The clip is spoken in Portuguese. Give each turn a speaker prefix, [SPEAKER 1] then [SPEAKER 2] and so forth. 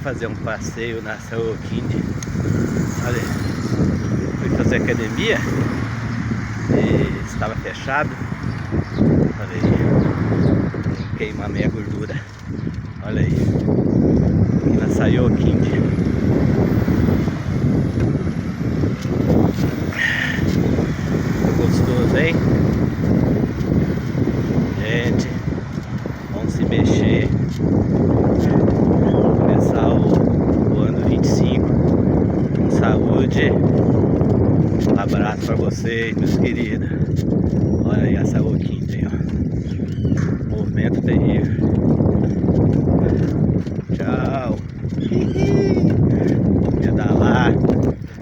[SPEAKER 1] fazer um passeio na Saoquinde. Olha, fui fazer academia e estava fechado. Olha aí, tem que queimar minha gordura. Olha aí, aqui na Saoquinde. Gostoso, hein? Gente, vamos se mexer. Começar o ano 25 com saúde. Um abraço pra vocês, meus queridos. Olha aí a Saoquinde aí, ó. Movimento terrível. Tchau.